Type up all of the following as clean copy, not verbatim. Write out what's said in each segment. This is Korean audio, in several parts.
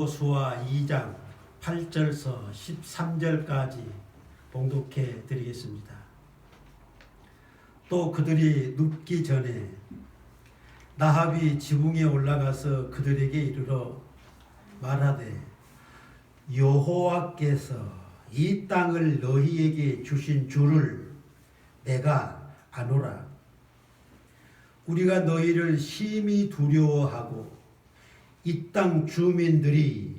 여호수아 2장 8절서 13절까지 봉독해 드리겠습니다. 또 그들이 눕기 전에 나합이 지붕에 올라가서 그들에게 이르러 말하되 여호와께서 이 땅을 너희에게 주신 줄을 내가 아노라. 우리가 너희를 심히 두려워하고 이 땅 주민들이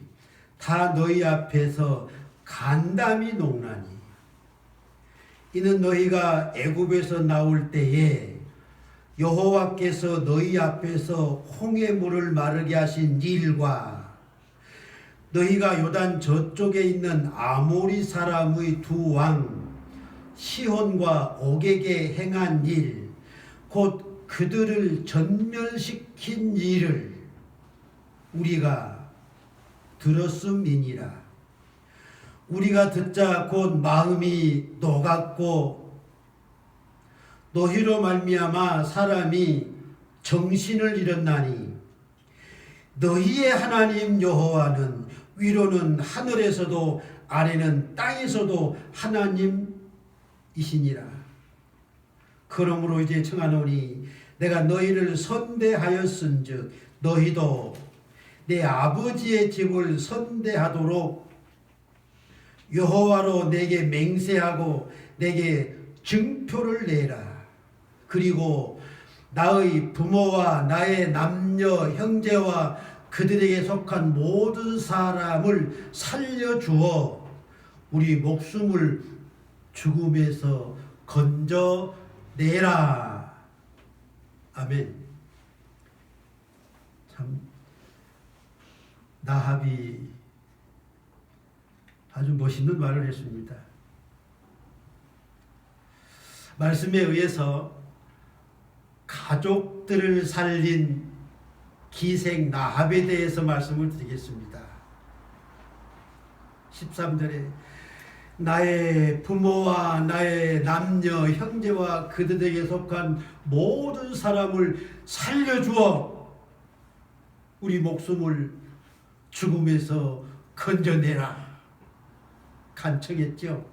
다 너희 앞에서 간담이 녹나니 이는 너희가 애굽에서 나올 때에 여호와께서 너희 앞에서 홍해물을 마르게 하신 일과 너희가 요단 저쪽에 있는 아모리 사람의 두 왕 시혼과 옥에게 행한 일, 곧 그들을 전멸시킨 일을 우리가 들었음이니라. 우리가 듣자 곧 마음이 녹았고 너희로 말미암아 사람이 정신을 잃었나니 너희의 하나님 여호와는 위로는 하늘에서도 아래는 땅에서도 하나님이시니라. 그러므로 이제 청하노니 내가 너희를 선대하였은즉 너희도 내 아버지의 집을 선대하도록 여호와로 내게 맹세하고 내게 증표를 내라. 그리고 나의 부모와 나의 남녀 형제와 그들에게 속한 모든 사람을 살려주어 우리 목숨을 죽음에서 건져내라. 아멘. 참 나합이 아주 멋있는 말을 했습니다. 말씀에 의해서 가족들을 살린 기생 나합에 대해서 말씀을 드리겠습니다. 13절에 나의 부모와 나의 남녀 형제와 그들에게 속한 모든 사람을 살려주어 우리 목숨을 죽음에서 건져내라 간청했죠.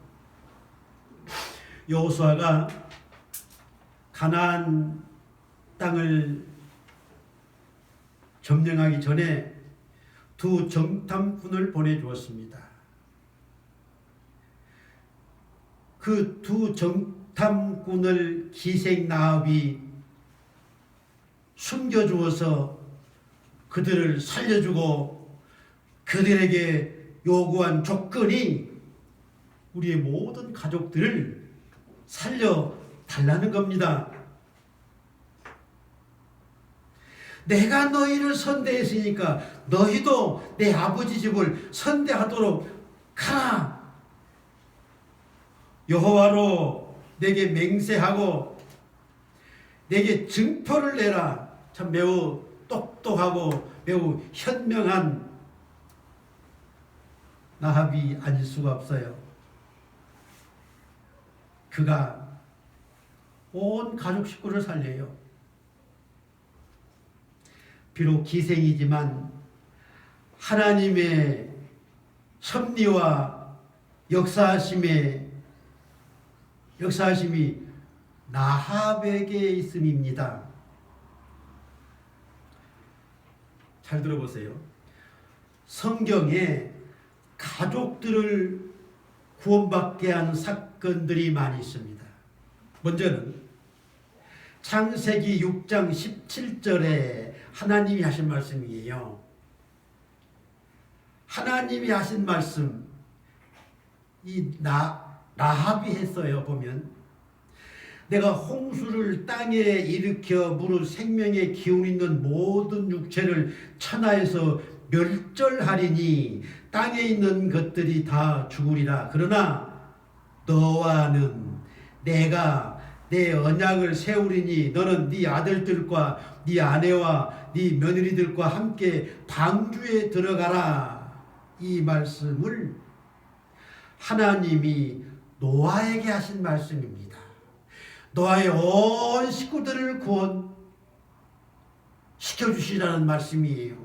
여호수아가 가나안 땅을 점령하기 전에 두 정탐꾼을 보내주었습니다. 그 두 정탐꾼을 기생 나합이 숨겨주어서 그들을 살려주고 그들에게 요구한 조건이 우리의 모든 가족들을 살려달라는 겁니다. 내가 너희를 선대했으니까 너희도 내 아버지 집을 선대하도록 가라. 여호와로 내게 맹세하고 내게 증표를 내라. 참 매우 똑똑하고 매우 현명한 나합이 아닐 수가 없어요. 그가 온 가족 식구를 살려요. 비록 기생이지만 하나님의 섭리와 역사하심이 나합에게 있음입니다. 잘 들어보세요. 성경에 가족들을 구원받게 한 사건들이 많이 있습니다. 먼저는 창세기 6장 17절에 하나님이 하신 말씀이에요. 하나님이 하신 말씀, 이 나합이 했어요. 보면 내가 홍수를 땅에 일으켜 무릇 생명의 기운 있는 모든 육체를 천하에서 멸절하리니 땅에 있는 것들이 다 죽으리라. 그러나 너와는 내가 내 언약을 세우리니 너는 네 아들들과 네 아내와 네 며느리들과 함께 방주에 들어가라. 이 말씀을 하나님이 노아에게 하신 말씀입니다. 노아의 온 식구들을 구원시켜주시라는 말씀이에요.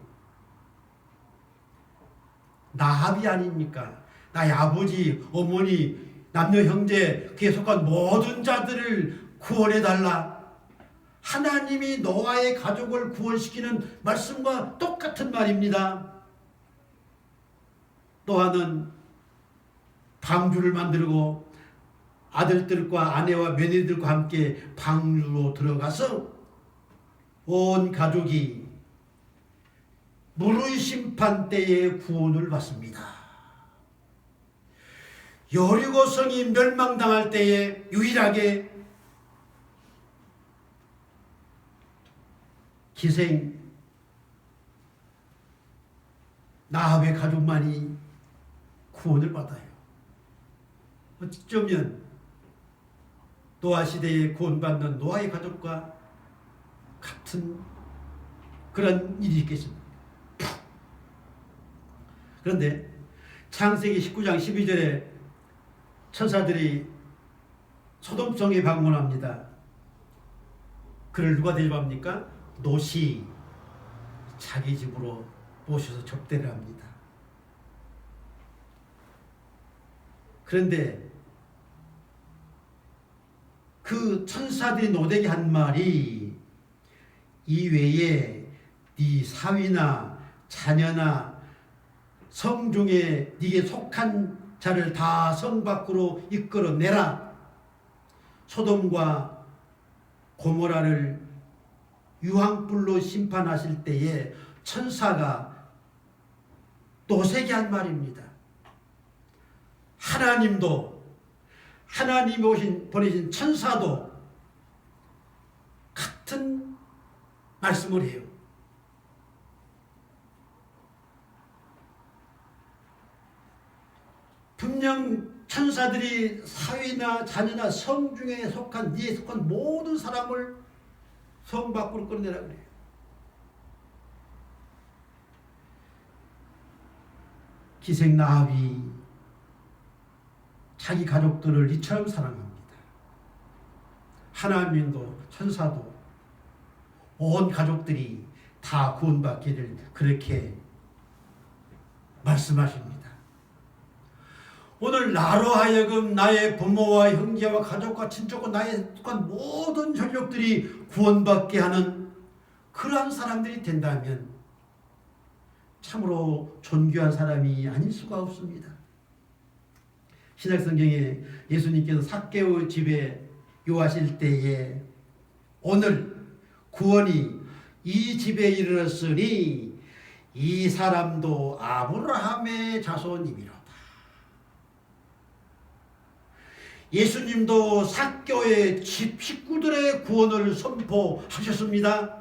라합이 아닙니까? 나의 아버지, 어머니, 남녀 형제 그에 속한 모든 자들을 구원해달라. 하나님이 노아의 가족을 구원시키는 말씀과 똑같은 말입니다. 노아는 방주를 만들고 아들들과 아내와 며느리들과 함께 방주로 들어가서 온 가족이 물의 심판 때에 구원을 받습니다. 여리고성이 멸망당할 때에 유일하게 기생 라합의 가족만이 구원을 받아요. 어쩌면 노아 시대에 구원받는 노아의 가족과 같은 그런 일이 있겠습니다. 그런데 창세기 19장 12절에 천사들이 소돔성에 방문합니다. 그를 누가 대접합니까? 롯이 자기 집으로 모셔서 접대를 합니다. 그런데 그 천사들이 롯에게 한 말이 이외에 네 사위나 자녀나 성중에 네게 속한 자를 다 성 밖으로 이끌어내라. 소돔과 고모라를 유황불로 심판하실 때에 천사가 롯에게 한 말입니다. 하나님이 보내신 천사도 같은 말씀을 해요. 분명 천사들이 사위나 자녀나 성중에 속한 네에 속한 모든 사람을 성 밖으로 끌어내라 그래요. 기생 라합이 자기 가족들을 이처럼 사랑합니다. 하나님도 천사도 온 가족들이 다 구원받기를 그렇게 말씀하십니다. 오늘 나로 하여금 나의 부모와 형제와 가족과 친족과 나의 속한 모든 혈육들이 구원받게 하는 그러한 사람들이 된다면 참으로 존귀한 사람이 아닐 수가 없습니다. 신약성경에 예수님께서 삭개오 집에 요하실 때에 오늘 구원이 이 집에 이르렀으니 이 사람도 아브라함의 자손이미로다. 예수님도 삭개오의 집 식구들의 구원을 선포하셨습니다.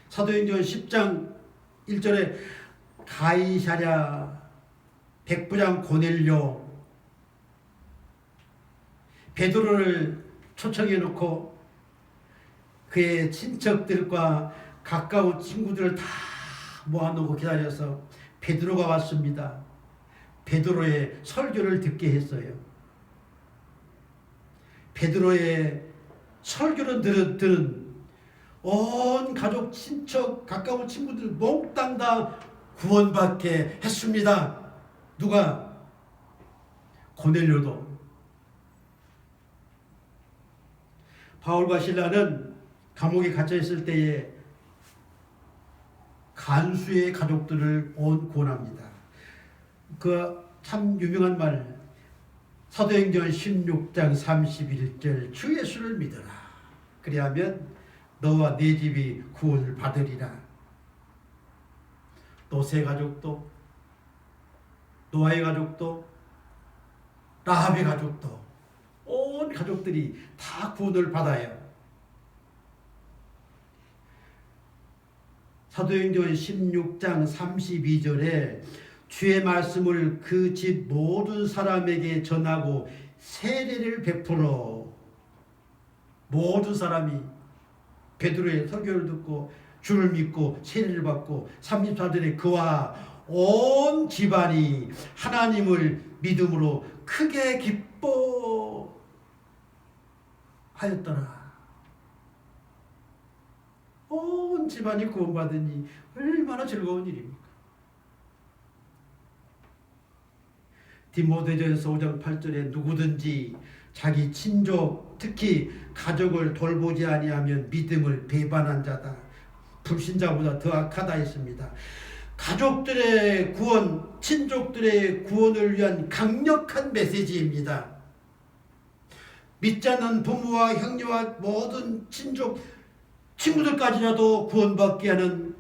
사도행전 10장 1절에 가이사랴 백부장 고넬료 베드로를 초청해 놓고 그의 친척들과 가까운 친구들을 다 모아놓고 기다려서 베드로가 왔습니다. 베드로의 설교를 듣게 했어요. 베드로의 설교를 들은 온 가족, 친척, 가까운 친구들 몽땅 다 구원받게 했습니다. 누가? 고넬료도. 바울과 신라는 감옥에 갇혀 있을 때에 간수의 가족들을 구원합니다. 그 참 유명한 말, 사도행전 16장 31절 주 예수를 믿어라. 그리하면 너와 네 집이 구원을 받으리라. 롯의 가족도 노아의 가족도 라합의 가족도 온 가족들이 다 구원을 받아요. 사도행전 16장 32절에 주의 말씀을 그 집 모든 사람에게 전하고 세례를 베풀어. 모든 사람이 베드로의 설교를 듣고 주를 믿고 세례를 받고 34절에 그와 온 집안이 하나님을 믿음으로 크게 기뻐하였더라. 온 집안이 구원받으니 얼마나 즐거운 일입니까? 디모데전서 5장 8절에 누구든지 자기 친족 특히 가족을 돌보지 아니하면 믿음을 배반한 자다. 불신자보다 더 악하다 했습니다. 가족들의 구원, 친족들의 구원을 위한 강력한 메시지입니다. 믿지 않는 부모와 형제와 모든 친족, 친구들까지라도 구원받게 하는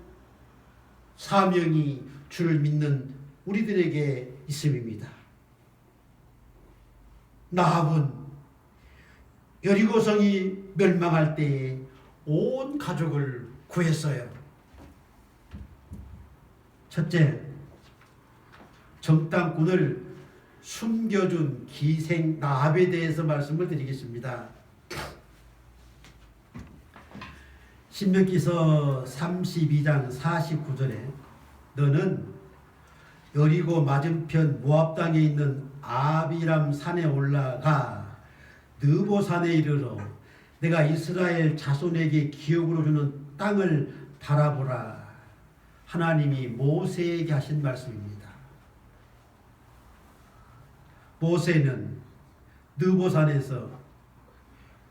사명이 주를 믿는 우리들에게 있음입니다. 나합은 여리고성이 멸망할 때에 온 가족을 구했어요. 첫째, 정탐꾼을 숨겨준 기생 나합에 대해서 말씀을 드리겠습니다. 신명기서 32장 49절에 너는 여리고 맞은편 모압 땅에 있는 아비람 산에 올라가 느보산에 이르러 내가 이스라엘 자손에게 기업으로 주는 땅을 바라보라. 하나님이 모세에게 하신 말씀입니다. 모세는 느보산에서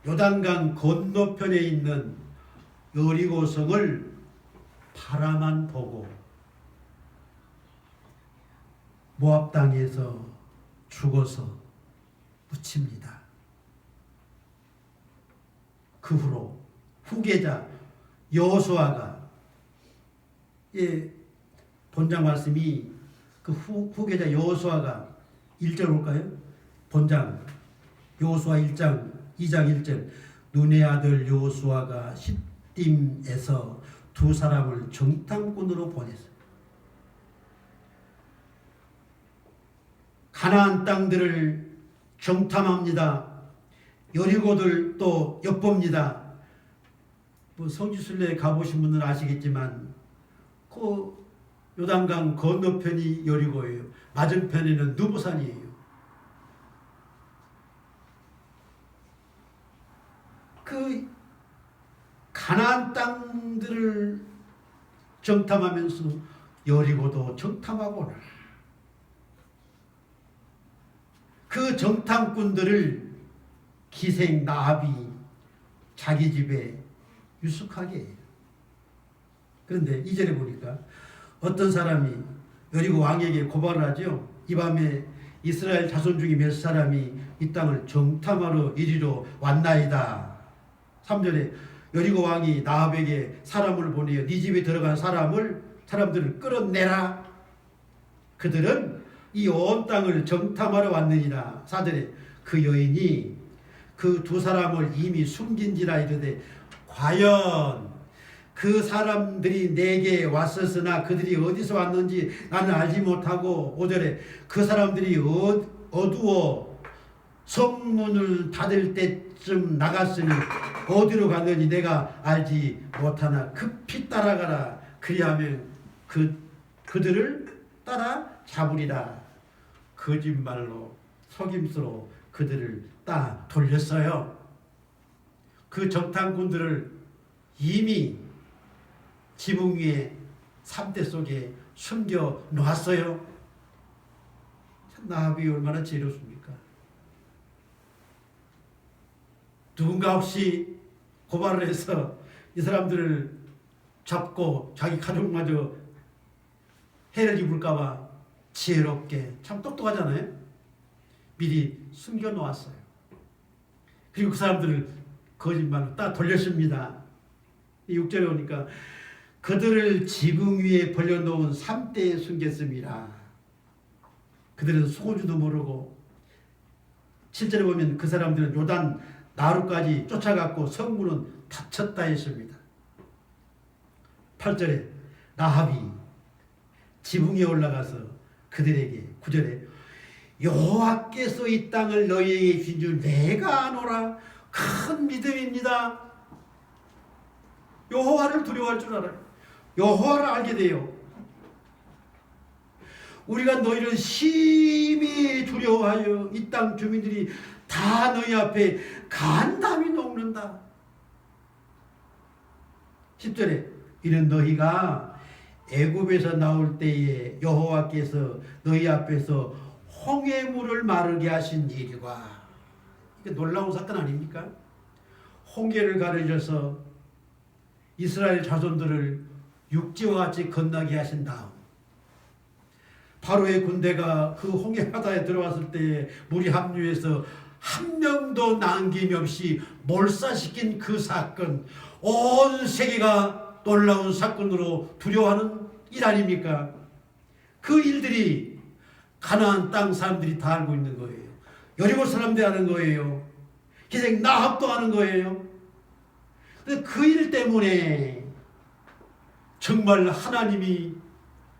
요단강 건너편에 있는 여리고성을 바라만 보고 모압 땅에서 죽어서 묻힙니다. 그 후로 후계자 여호수아가 본장 말씀이 그 후계자 여호수아가 1절 볼까요? 본장 여호수아 1장 2장 1절 눈의 아들 여호수아가 시딤에서 두 사람을 정탐꾼으로 보냈어요. 가나안 땅들을 정탐합니다. 여리고들도 엿봅니다. 성지순례 가보신 분들은 아시겠지만 그 요단강 건너편이 여리고예요. 맞은편에는 느보산이에요. 그 가나안 땅들을 정탐하면서 여리고도 정탐하고는 그 정탐꾼들을 기생 나합이 자기 집에 유숙하게 해요. 그런데 2절에 보니까 어떤 사람이 여리고 왕에게 고발을 하죠. 이 밤에 이스라엘 자손 중에 몇 사람이 이 땅을 정탐하러 이리로 왔나이다. 3절에 여리고 왕이 나합에게 사람을 보내어 네 집에 들어간 사람들을 끌어내라. 그들은 이 온 땅을 정탐하러 왔느니라. 4절에 그 여인이 그 두 사람을 이미 숨긴지라 이르되 과연 그 사람들이 내게 왔었으나 그들이 어디서 왔는지 나는 알지 못하고 5절에 그 사람들이 어두워 성문을 닫을 때쯤 나갔으니 어디로 갔는지 내가 알지 못하나 급히 따라가라. 그리하면 그들을 따라 잡으리라. 거짓말로 속임수로 그들을 따 돌렸어요. 그 정탐꾼들을 이미 지붕 위에 삼대 속에 숨겨 놓았어요. 나합이 얼마나 지혜롭습니까? 누군가 없이 고발을 해서 이 사람들을 잡고 자기 가족마저 해를 입을까봐 지혜롭게, 참 똑똑하잖아요. 미리 숨겨 놓았어요. 그리고 그 사람들을 거짓말로 따 돌렸습니다. 6절에 오니까 그들을 지붕 위에 벌려놓은 삼대에 숨겼습니다. 그들은 속은지도 모르고 7절에 보면 그 사람들은 요단 나루까지 쫓아갔고 성문은 닫혔다 했습니다. 8절에 나합이 지붕 위에 올라가서 그들에게 9절에 여호와께서 이 땅을 너희에게 준 줄 내가 아노라. 큰 믿음입니다. 여호와를 두려워할 줄 알아요. 여호와를 알게 돼요. 우리가 너희를 심히 두려워하여 이 땅 주민들이 다 너희 앞에 간담이 녹는다. 10절에 이는 너희가 애굽에서 나올 때에 여호와께서 너희 앞에서 홍해물을 마르게 하신 일과, 이게 놀라운 사건 아닙니까? 홍해를 가르셔서 이스라엘 자손들을 육지와 같이 건너게 하신 다음 바로의 군대가 그 홍해 바다에 들어왔을 때 물이 합류해서 한 명도 남김없이 몰사시킨 그 사건, 온 세계가 놀라운 사건으로 두려워하는 일 아닙니까? 그 일들이 가나안 땅 사람들이 다 알고 있는 거예요. 여리고 사람들이 하는 거예요. 기생 나합도 하는 거예요. 그 일 때문에 정말 하나님이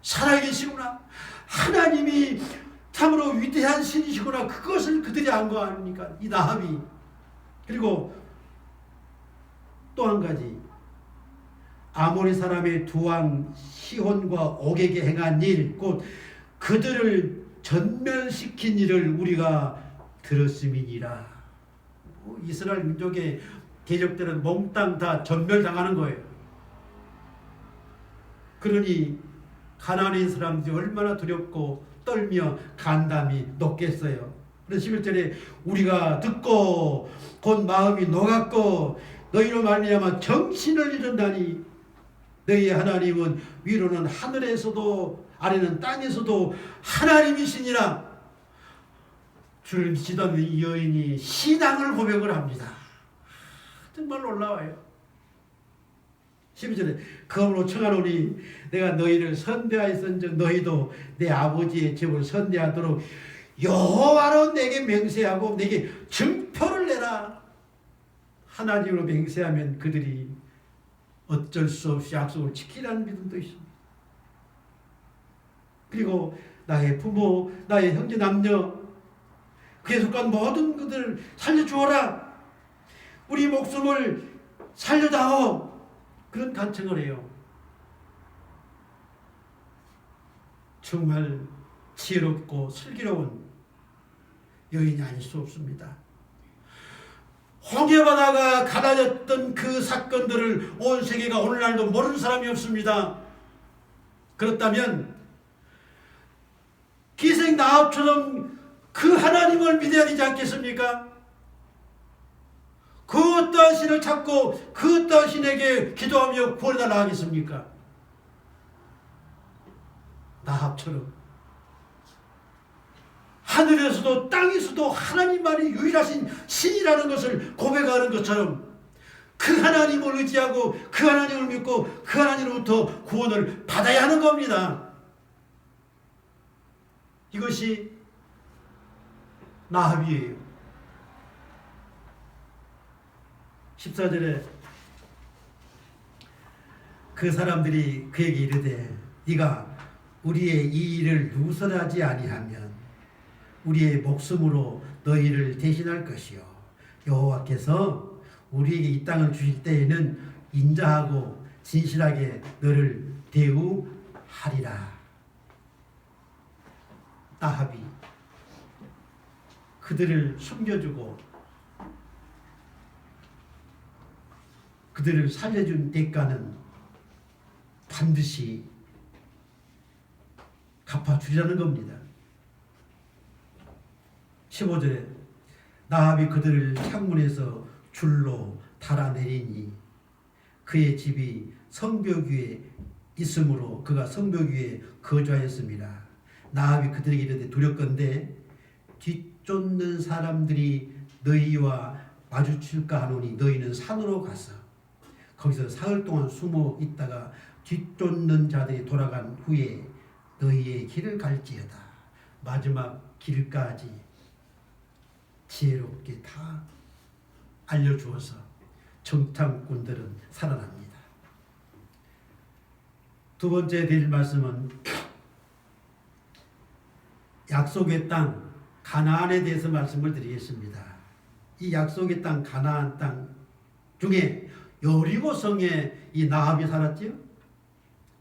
살아계시구나, 하나님이 참으로 위대한 신이시구나, 그것을 그들이 안 거 아닙니까? 이 나합이. 그리고 또 한 가지, 아모리 사람의 두 왕 시혼과 옥에게 행한 일, 곧 그들을 전멸시킨 일을 우리가 들었음이니라. 이스라엘 민족의 대적들은 몽땅 다 전멸당하는 거예요. 그러니 가나안인 사람들이 얼마나 두렵고 떨며 간담이 높겠어요. 그래서 11절에 우리가 듣고 곧 마음이 녹았고 너희로 말미암아 정신을 잃었나니 너희의 하나님은 위로는 하늘에서도 아래는 땅에서도 하나님이시니라. 주를 믿던 이 여인이 신앙을 고백을 합니다. 정말 놀라워요. 12절에 그러므로 청하노니 내가 너희를 선대하였은즉 너희도 내 아버지의 집을 선대하도록 여호와로 내게 맹세하고 내게 증표를 내라. 하나님으로 맹세하면 그들이 어쩔 수 없이 약속을 지키라는 믿음도 있습니다. 그리고 나의 부모, 나의 형제 남녀, 그에 속한 모든 그들을 살려주어라. 우리 목숨을 살려다오. 그런 간청을 해요. 정말 지혜롭고 슬기로운 여인이 아닐 수 없습니다. 홍해바다가 가라졌던 그 사건들을 온 세계가 오늘날도 모르는 사람이 없습니다. 그렇다면 기생 나합처럼 그 하나님을 믿어야 되지 않겠습니까? 그 어떠한 신을 찾고 그 어떠한 신에게 기도하며 구원해달라 하겠습니까? 나합처럼 하늘에서도 땅에서도 하나님만이 유일하신 신이라는 것을 고백하는 것처럼 그 하나님을 의지하고 그 하나님을 믿고 그 하나님으로부터 구원을 받아야 하는 겁니다. 이것이 나합이에요. 14절에 그 사람들이 그에게 이르되 네가 우리의 이 일을 누설하지 아니하면 우리의 목숨으로 너희를 대신할 것이요 여호와께서 우리에게 이 땅을 주실 때에는 인자하고 진실하게 너를 대우하리라. 나합이 그들을 숨겨주고 그들을 살려준 대가는 반드시 갚아주리라는 겁니다. 15절에 나합이 그들을 창문에서 줄로 달아내리니 그의 집이 성벽 위에 있으므로 그가 성벽 위에 거주하였습니다. 나합이 그들에게 이르되 두렵건대 뒤쫓는 사람들이 너희와 마주칠까 하노니 너희는 산으로 가서 거기서 사흘 동안 숨어 있다가 뒤쫓는 자들이 돌아간 후에 너희의 길을 갈지어다. 마지막 길까지 지혜롭게 다 알려주어서 정탐꾼들은 살아납니다. 두 번째 드릴 말씀은 약속의 땅 가나안에 대해서 말씀을 드리겠습니다. 이 약속의 땅 가나안 땅 중에 여리고 성에 이 나합이 살았지요.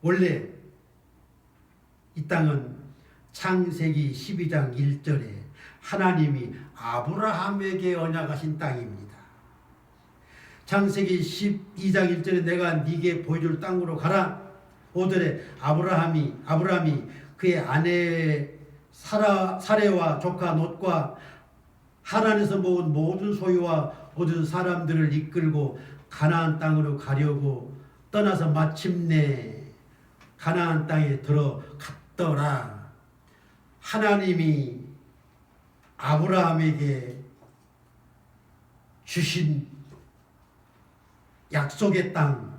원래 이 땅은 창세기 12장 1절에 하나님이 아브라함에게 언약하신 땅입니다. 창세기 12장 1절에 내가 네게 보여줄 땅으로 가라. 5절에 아브라함이 그의 아내 사레와 조카 롯과 하란에서 모은 모든 소유와 모든 사람들을 이끌고 가나안 땅으로 가려고 떠나서 마침내 가나안 땅에 들어갔더라. 하나님이 아브라함에게 주신 약속의 땅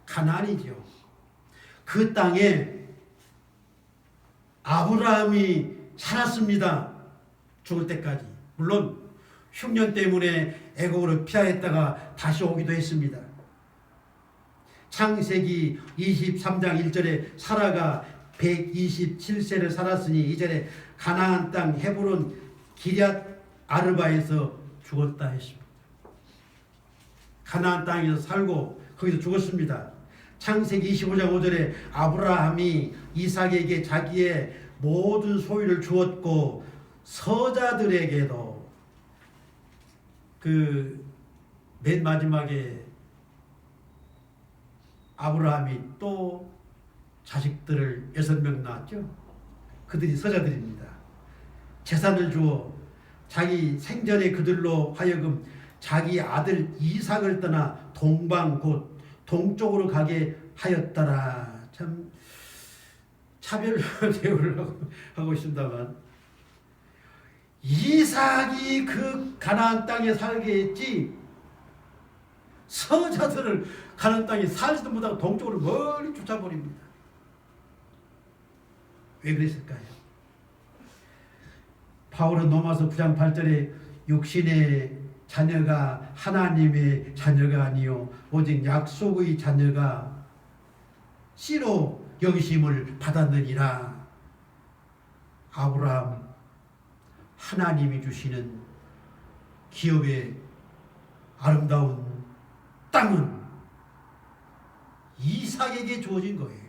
가나안이죠. 그 땅에 아브라함이 살았습니다. 죽을 때까지. 물론 흉년 때문에 애국으로 피하였다가 다시 오기도 했습니다. 창세기 23장 1절에 사라가 127세를 살았으니 이전에 가나안 땅 헤브론 기럇 아르바에서 죽었다 했습니다. 가나안 땅에서 살고 거기서 죽었습니다. 창세기 25장 5절에 아브라함이 이삭에게 자기의 모든 소유를 주었고 서자들에게도 그 맨 마지막에 아브라함이 또 자식들을 6명 낳았죠. 그들이 서자들입니다. 재산을 주어 자기 생전에 그들로 하여금 자기 아들 이삭을 떠나 동방 곧 동쪽으로 가게 하였더라. 참 차별 대우를 하고 있습니다만 이삭이 그 가나안 땅에 살게 했지 서자들을 가나안 땅에 살지도 못하고 동쪽으로 멀리 쫓아버립니다. 왜 그랬을까요? 바울은 로마서 9장 8절에 육신의 자녀가 하나님의 자녀가 아니요 오직 약속의 자녀가 씨로 여기심을 받았느니라. 아브라함 하나님이 주시는 기업의 아름다운 땅은 이삭에게 주어진 거예요.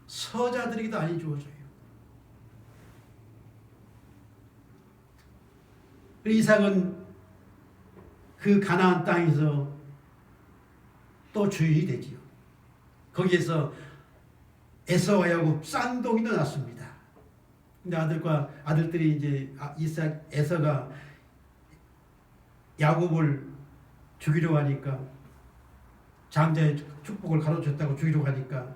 서자들에게도 아니 주어져요. 이삭은 그 가나안 땅에서 또 주인이 되지요. 거기에서 에서와 야곱 쌍둥이도 낳습니다. 근데 아들들이 이제 에서가 야곱을 죽이려고 하니까 장자의 축복을 가로쳤다고 죽이려고 하니까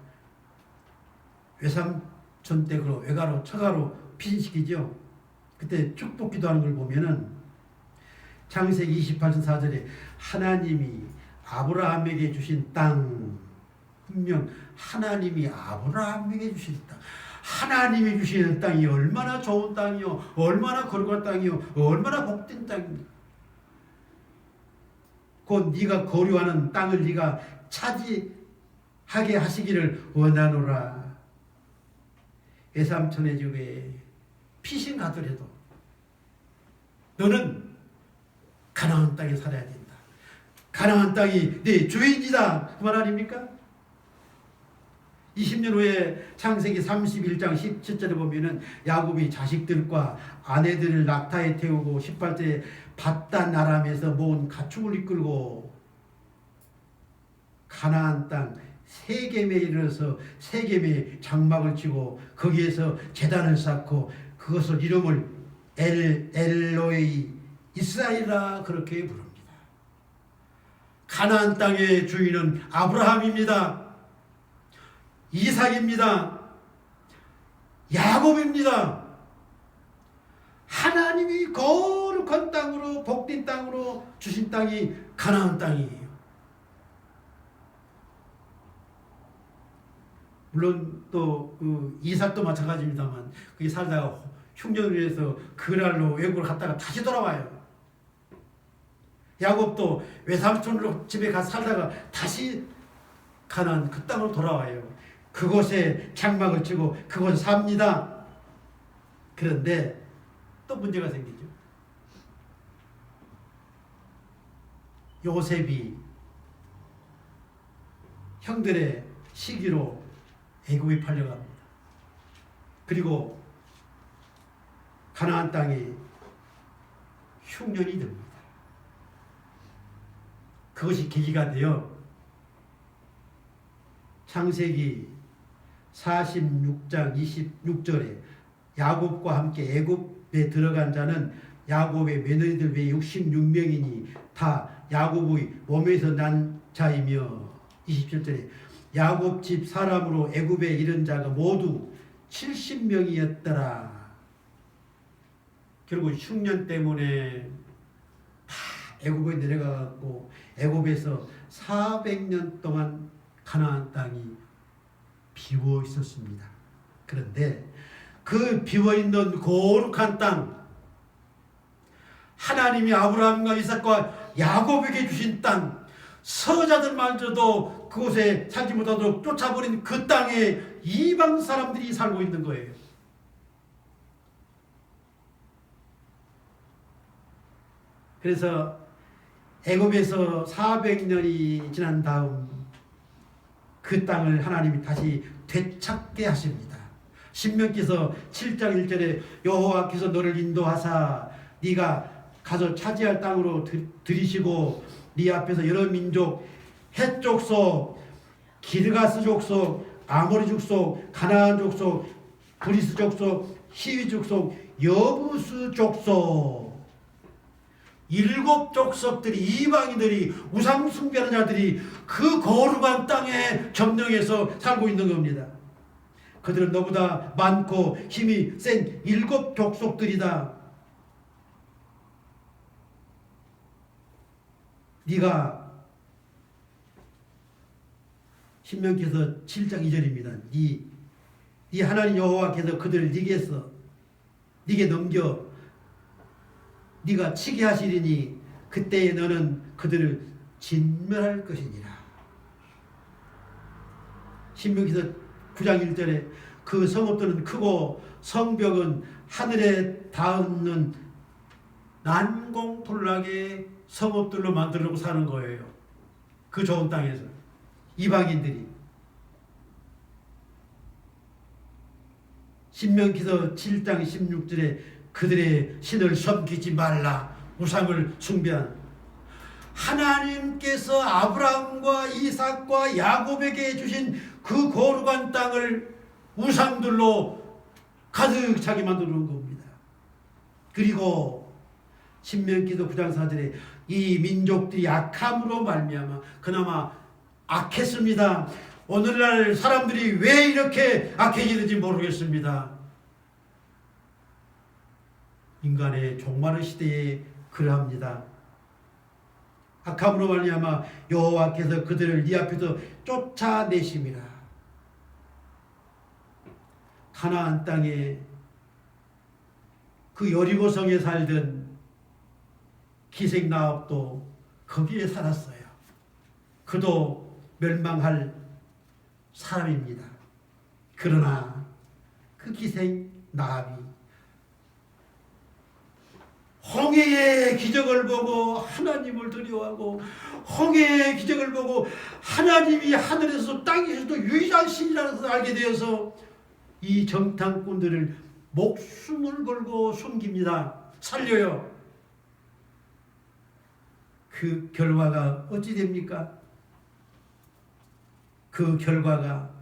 외삼촌 댁으로 외가로 처가로 피신시키죠. 그때 축복 기도하는 걸 보면은 창세기 28장 4절에 하나님이 아브라함에게 주신 땅 분명 하나님이 아브라함에게 주신 땅 하나님이 주시는 땅이 얼마나 좋은 땅이요 얼마나 거룩한 땅이요 얼마나 복된 땅입니다. 곧 네가 거류하는 땅을 네가 차지하게 하시기를 원하노라. 외삼촌의 집에 피신 가더라도 너는 가나안 땅에 살아야 된다. 가나안 땅이 네 주인이다. 그 말 아닙니까? 20년 후에 창세기 31장 17절에 보면은 야곱이 자식들과 아내들을 낙타에 태우고 18절에 밧단 아람에서 모은 가축을 이끌고 가나안 땅 세겜에 이르러서 세겜에 장막을 치고 거기에서 제단을 쌓고 그것을 이름을 엘로이 이스라엘이라 그렇게 부릅니다. 가나안 땅의 주인은 아브라함입니다. 이삭입니다. 야곱입니다. 하나님이 거룩한 땅으로 복된 땅으로 주신 땅이 가나안 땅이에요. 물론 또 그 이삭도 마찬가지입니다만 그게 살다가 흉년을 위해서 그랄로 외국을 갔다가 다시 돌아와요. 야곱도 외삼촌으로 집에 가서 살다가 다시 가나안 그 땅으로 돌아와요. 그곳에 장막을 치고 그곳에 삽니다. 그런데 또 문제가 생기죠. 요셉이 형들의 시기로 애굽에 팔려갑니다. 그리고 가나안 땅에 흉년이 듭니다. 그것이 계기가 되어 창세기 46장 26절에 야곱과 함께 애굽에 들어간 자는 야곱의 며느리들 외에 66명이니 다 야곱의 몸에서 난 자이며 27절에 야곱 집 사람으로 애굽에 이른 자가 모두 70명이었더라. 결국 흉년 때문에 다 애굽에 내려가고 애굽에서 400년 동안 가나안 땅이 비워 있었습니다. 그런데 그 비워 있는 거룩한 땅, 하나님이 아브라함과 이삭과 야곱에게 주신 땅, 서자들마저도 그곳에 살지 못하도록 쫓아버린 그 땅에 이방 사람들이 살고 있는 거예요. 그래서 애굽에서 400년이 지난 다음 그 땅을 하나님이 다시 되찾게 하십니다. 신명기서 7장 1절에 여호와께서 너를 인도하사 네가 가서 차지할 땅으로 들이시고 네 앞에서 여러 민족 헷 족속, 기르가스 족속, 아모리 족속, 가나안 족속, 브리스 족속, 히위 족속, 여부스 족속 7 족속들이 이방인들이 우상 숭배하는 자들이 그 거룩한 땅에 점령해서 살고 있는 겁니다. 그들은 너보다 많고 힘이 센 7 족속들이다. 네가 신명기서 7장 2절입니다. 네 하나님 여호와께서 그들을 네게 넘겨 네가 치게 하시리니 그때에 너는 그들을 진멸할 것이니라. 신명기서 9장 1절에 그 성읍들은 크고 성벽은 하늘에 닿는 난공불락의 성읍들로 만들려고 사는 거예요. 그 좋은 땅에서 이방인들이. 신명기서 7장 16절에 그들의 신을 섬기지 말라. 우상을 숭배한 하나님께서 아브라함과 이삭과 야곱에게 주신 그 거룩한 땅을 우상들로 가득 차게 만들어 놓은 겁니다. 그리고 신명기도 9장 4절에 이 민족들이 악함으로 말미암아 그나마 악했습니다. 오늘날 사람들이 왜 이렇게 악해지는지 모르겠습니다. 인간의 종말의 시대에 그러합니다. 악함으로 말미암아 여호와께서 그들을 네 앞에서 쫓아내심이라. 가나안 땅에 그 여리고성에 살던 기생나합도 거기에 살았어요. 그도 멸망할 사람입니다. 그러나 그 기생나합이 홍해의 기적을 보고 하나님을 두려워하고 홍해의 기적을 보고 하나님이 하늘에서 땅에서도 유일한 신이라는 것을 알게 되어서 이 정탐꾼들을 목숨을 걸고 숨깁니다. 살려요. 그 결과가 어찌 됩니까? 그 결과가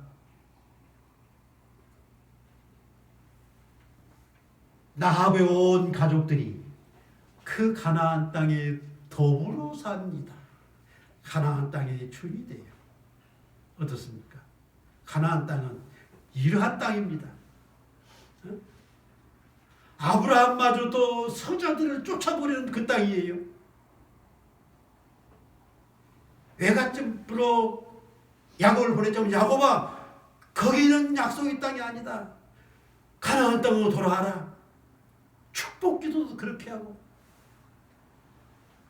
나합의 온 가족들이 그 가나안 땅에 더불어 삽니다. 가나안 땅의 주인이 돼요. 어떻습니까? 가나안 땅은 이러한 땅입니다. 아브라함마저도 서자들을 쫓아버리는 그 땅이에요. 외갓집으로 야곱을 보냈자면 야곱아 거기는 약속의 땅이 아니다. 가나안 땅으로 돌아와라. 축복기도도 그렇게 하고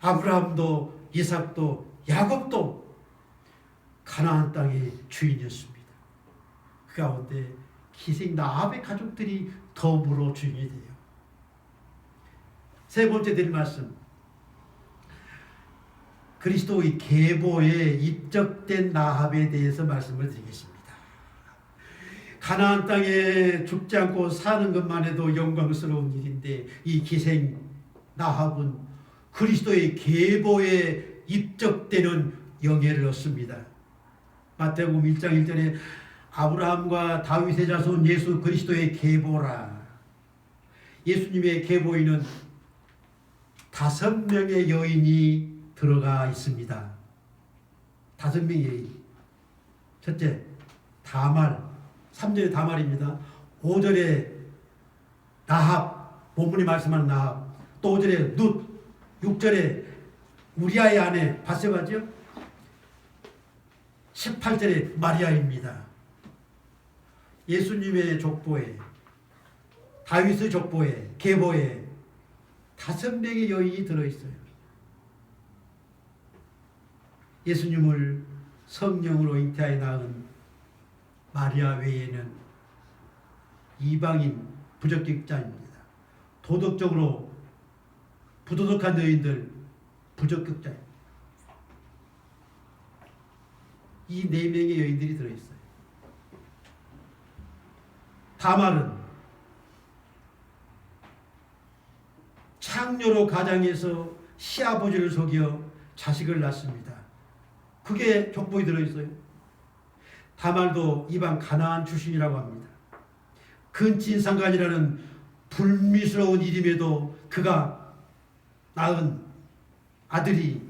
아브라함도 이삭도 야곱도 가나안 땅의 주인이었습니다. 그 가운데 기생 나합의 가족들이 더불어 주인이 돼요. 세 번째 드릴 말씀, 그리스도의 계보에 입적된 나합에 대해서 말씀을 드리겠습니다. 가나안 땅에 죽지 않고 사는 것만 해도 영광스러운 일인데 이 기생 나합은 그리스도의 계보에 입적되는 영예를 얻습니다. 마태복음 1장 1절에 아브라함과 다윗의 자손 예수 그리스도의 계보라. 예수님의 계보에는 5명의 여인이 들어가 있습니다. 5명의 여인. 첫째, 다말. 3절에 다말입니다. 5절에 나합. 본문이 말씀하는 나합. 또 5절에 룻. 6절에 우리아의 아내 바세바죠. 18절에 마리아입니다. 예수님의 족보에, 다윗의 족보에, 계보에 5명의 여인이 들어있어요. 예수님을 성령으로 잉태하여 낳은 마리아 외에는 이방인 부적격자입니다. 도덕적으로 부도덕한 여인들 부적격자입니다. 이 4명의 여인들이 들어있어요. 다말은 창녀로 가장해서 시아버지를 속여 자식을 낳습니다. 그게 족보에 들어있어요. 다말도 이방 가나안 출신이라고 합니다. 근친상간이라는 불미스러운 이름에도 그가 낳은 아들이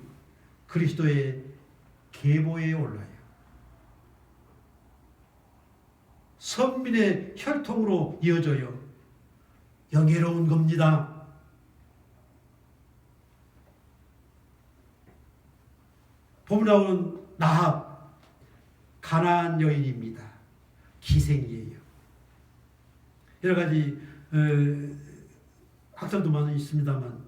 그리스도의 계보에 올라요. 선민의 혈통으로 이어져요. 영예로운 겁니다. 보면 나오는 나합, 가나안 여인입니다. 기생이에요. 여러 가지 학설도 많이 있습니다만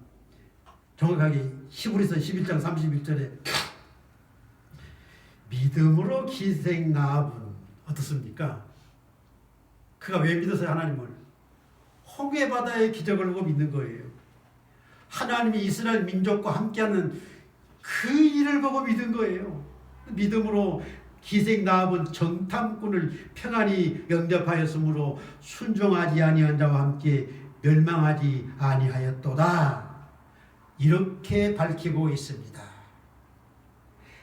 정확하게 히브리서 11장 31절에 믿음으로 기생 나합은 어떻습니까? 그가 왜 믿었어요? 하나님을. 홍해 바다의 기적을 보고 믿는 거예요. 하나님이 이스라엘 민족과 함께하는 그 일을 보고 믿은 거예요. 믿음으로 기생 나합은 정탐꾼을 평안히 영접하였으므로 순종하지 아니한 자와 함께 멸망하지 아니하였도다. 이렇게 밝히고 있습니다.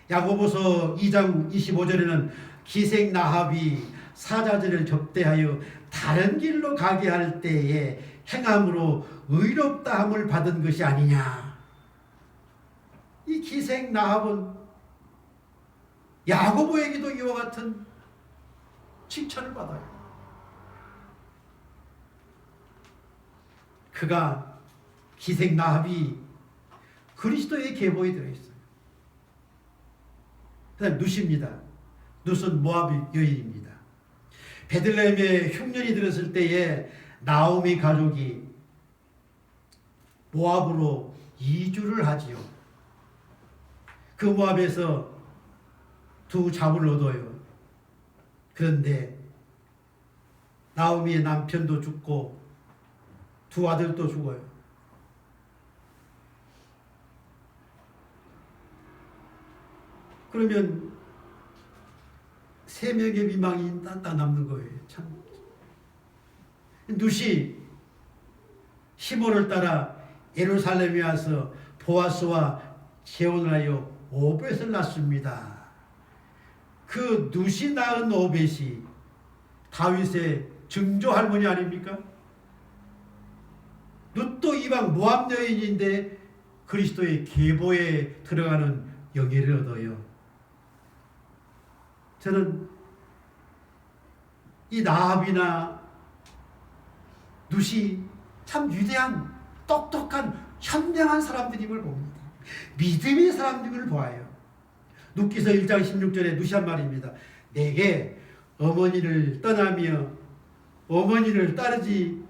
야고보서 2장 25절에는 기생 나합이 사자들을 접대하여 다른 길로 가게 할 때에 행함으로 의롭다함을 받은 것이 아니냐. 이 기생 나합은 야고보에게도 이와 같은 칭찬을 받아요. 그가 기생 나합이 그리스도의 계보에 들어있어요. 그 다음 룻입니다. 룻은 모압 여인입니다. 베들레헴에 흉년이 들었을 때에 나오미 가족이 모압으로 이주를 하지요. 그 모압에서 2 자부를 얻어요. 그런데 나오미의 남편도 죽고 2 아들도 죽어요. 그러면 3명의 미망이 딱 남는 거예요. 참. 룻이 시몬을 따라 예루살렘에 와서 보아스와 재혼을 하여 오벳을 낳습니다. 그 룻이 낳은 오벳이 다윗의 증조 할머니 아닙니까? 룻도 이방 모압 여인인데 그리스도의 계보에 들어가는 영예를 얻어요. 저는 이 나합이나 룻이 참 위대한 똑똑한 현명한 사람들임을 봅니다. 믿음의 사람들임을 보아요. 룻기서 1장 16절에 룻이 한 말입니다. 내게 어머니를 떠나며 어머니를 따르지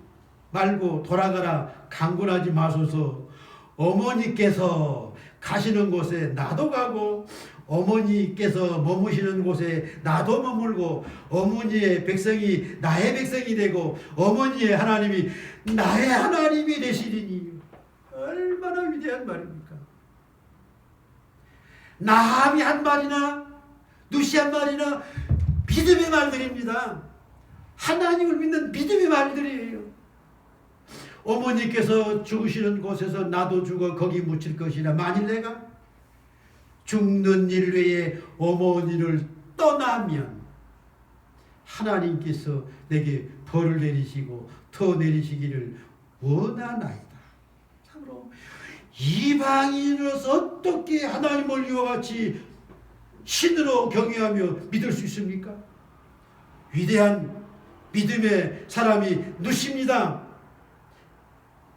말고 돌아가라 강군하지 마소서. 어머니께서 가시는 곳에 나도 가고 어머니께서 머무시는 곳에 나도 머물고 어머니의 백성이 나의 백성이 되고 어머니의 하나님이 나의 하나님이 되시리니. 얼마나 위대한 말입니까? 나함이 한 말이나 룻이 한 말이나 믿음의 말들입니다. 하나님을 믿는 믿음의 말들이에요. 어머니께서 죽으시는 곳에서 나도 죽어 거기 묻힐 것이라. 만일 내가 죽는 일 외에 어머니를 떠나면 하나님께서 내게 벌을 내리시고 더 내리시기를 원하나이다. 참으로 이방인으로서 어떻게 하나님을 이와 같이 신으로 경외하며 믿을 수 있습니까? 위대한 믿음의 사람이 누시입니다.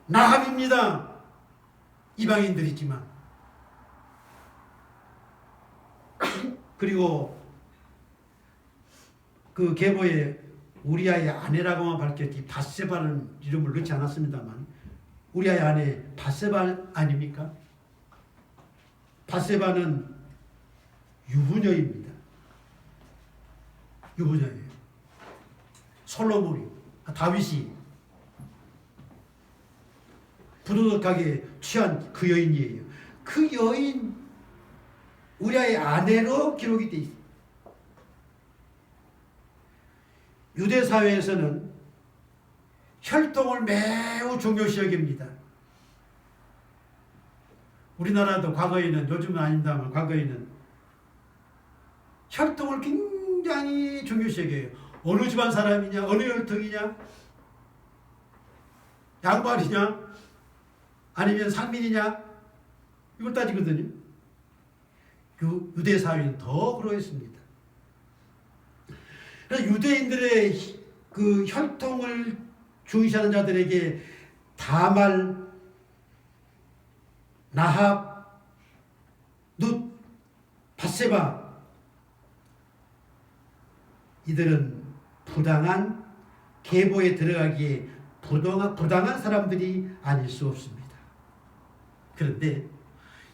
나합입니다. 이방인들이지만. 그리고 그 계보에 우리아의 아내라고만 밝혔지 바세바는 이름을 넣지 않았습니다만 우리아의 아내 바세바 아닙니까? 바세바는 유부녀입니다. 유부녀예요. 솔로몬이, 다윗이 부도덕하게 취한 그 여인이에요. 그 여인 우리아의 아내로 기록이 되어 있습니다. 유대 사회에서는 혈통을 매우 중요시 여깁니다. 우리나라도 과거에는, 요즘은 아닙니다만 과거에는 혈통을 굉장히 중요시 여겨요. 어느 집안 사람이냐, 어느 혈통이냐, 양반이냐, 아니면 상민이냐, 이걸 따지거든요. 유대 사회는 더 그러했습니다. 유대인들의 그 혈통을 중시하는 자들에게 다말, 나합, 룻, 밧세바 이들은 부당한 계보에 들어가기에 부당한 사람들이 아닐 수 없습니다. 그런데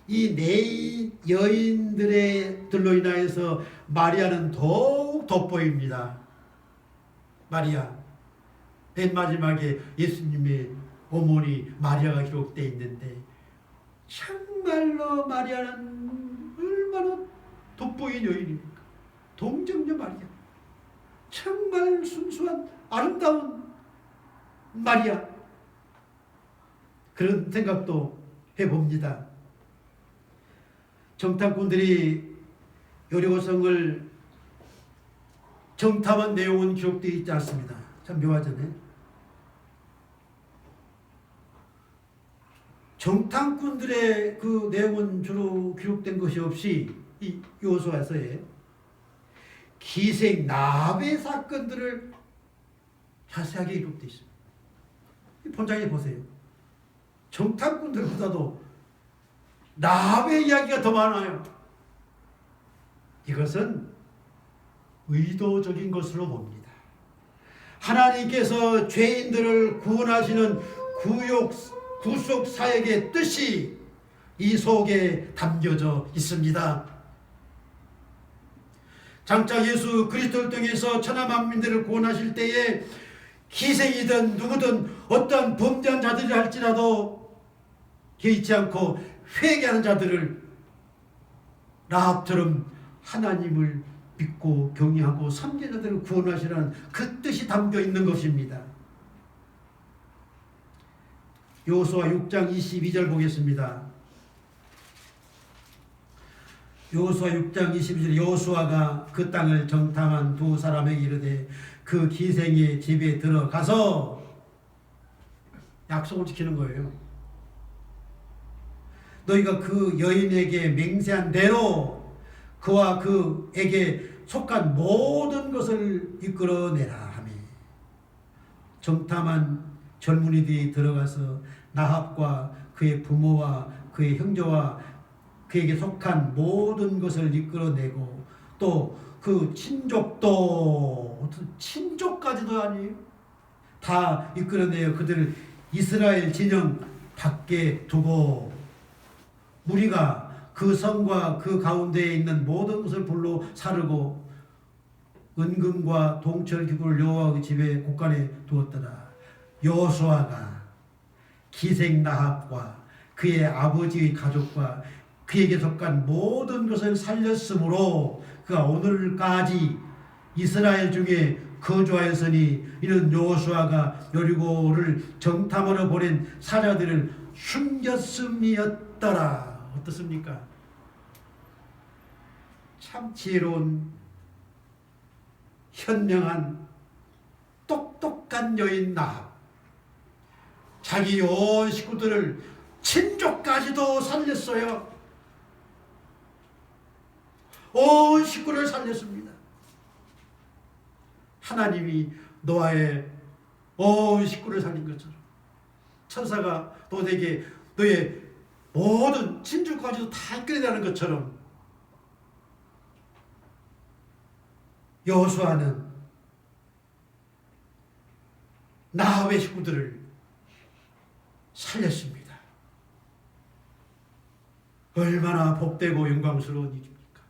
이 네 여인들로 인하여서 마리아는 더욱 돋보입니다. 마리아, 맨 마지막에 예수님의 어머니 마리아가 기록되어 있는데 정말로 마리아는 얼마나 돋보인 여인입니까? 동정녀 마리아, 정말 순수한 아름다운 마리아, 그런 생각도 해봅니다. 정탐꾼들이 여리고성을 정탐한 내용은 기록되어 있지 않습니다. 참 묘하잖아요. 정탐꾼들의 그 내용은 주로 기록된 것이 없이 이 여호수아서에 기생 나합의 사건들을 자세하게 기록되어 있습니다. 본장에 보세요. 정탐꾼들보다도 나합의 이야기가 더 많아요. 이것은 의도적인 것으로 봅니다. 하나님께서 죄인들을 구원하시는 구속 사역의 뜻이 이 속에 담겨져 있습니다. 장차 예수 그리스도를 통해서 천하 만민들을 구원하실 때에 기생이든 누구든 어떠한 범죄한 자들이 할지라도 개의치 않고 회개하는 자들을 라합처럼 하나님을 믿고 경외하고 섬기는 자들을 구원하시라는 그 뜻이 담겨 있는 것입니다. 여호수아 6장 22절 보겠습니다. 여호수아 6장 22절 여호수아가 그 땅을 정탐한 두 사람에게 이르되 그 기생의 집에 들어가서 약속을 지키는 거예요. 너희가 그 여인에게 맹세한 대로 그와 그에게 속한 모든 것을 이끌어내라 하며 정탐한 젊은이들이 들어가서 나합과 그의 부모와 그의 형제와 그에게 속한 모든 것을 이끌어내고 또 그 친족도 친족까지도 아니에요. 다 이끌어내어 그들을 이스라엘 진영 밖에 두고 무리가 그 성과 그 가운데에 있는 모든 것을 불로 사르고 은금과 동철 기구를 여호와의 집에 곳간에 두었더라. 여호수아가 기생 나합과 그의 아버지의 가족과 그에게 속한 모든 것을 살렸으므로 그가 오늘까지 이스라엘 중에 거주하였으니 이는 여호수아가 여리고를 정탐하러 보낸 사자들을 숨겼음이었더라. 어떻습니까? 참 지혜로운 현명한 똑똑한 여인 나합, 자기 온 식구들을 친족까지도 살렸어요. 온 식구를 살렸습니다. 하나님이 노아의 온 식구를 살린 것처럼 천사가 노아에게 너의 모든 친족까지도 다 이끌어내는 것처럼 여호수아는 나합의 식구들을 살렸습니다. 얼마나 복되고 영광스러운 일입니까?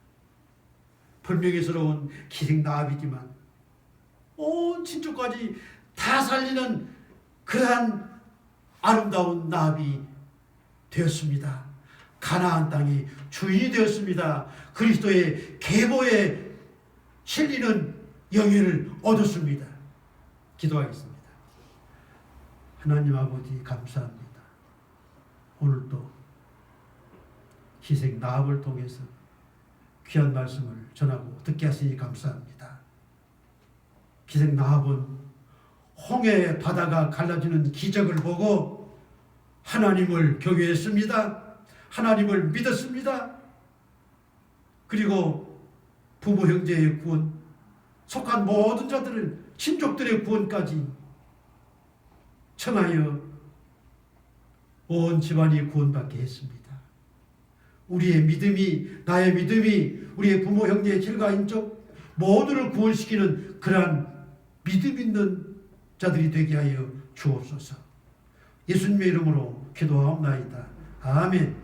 불명예스러운 기생 나합이지만 온 친족까지 다 살리는 그러한 아름다운 나합이 되었습니다. 가나안 땅이 주인이 되었습니다. 그리스도의 계보에 실리는 영예를 얻었습니다. 기도하겠습니다. 하나님 아버지 감사합니다. 오늘도 희생 나합을 통해서 귀한 말씀을 전하고 듣게 하시니 감사합니다. 희생 나합은 홍해 바다가 갈라지는 기적을 보고 하나님을 경외했습니다. 하나님을 믿었습니다. 그리고 부모 형제의 구원, 속한 모든 자들을 친족들의 구원까지 청하여 온 집안이 구원받게 했습니다. 우리의 믿음이, 나의 믿음이 우리의 부모 형제의 질과 인족 모두를 구원시키는 그러한 믿음 있는 자들이 되게 하여 주옵소서. 예수님의 이름으로 기도하옵나이다. 아멘.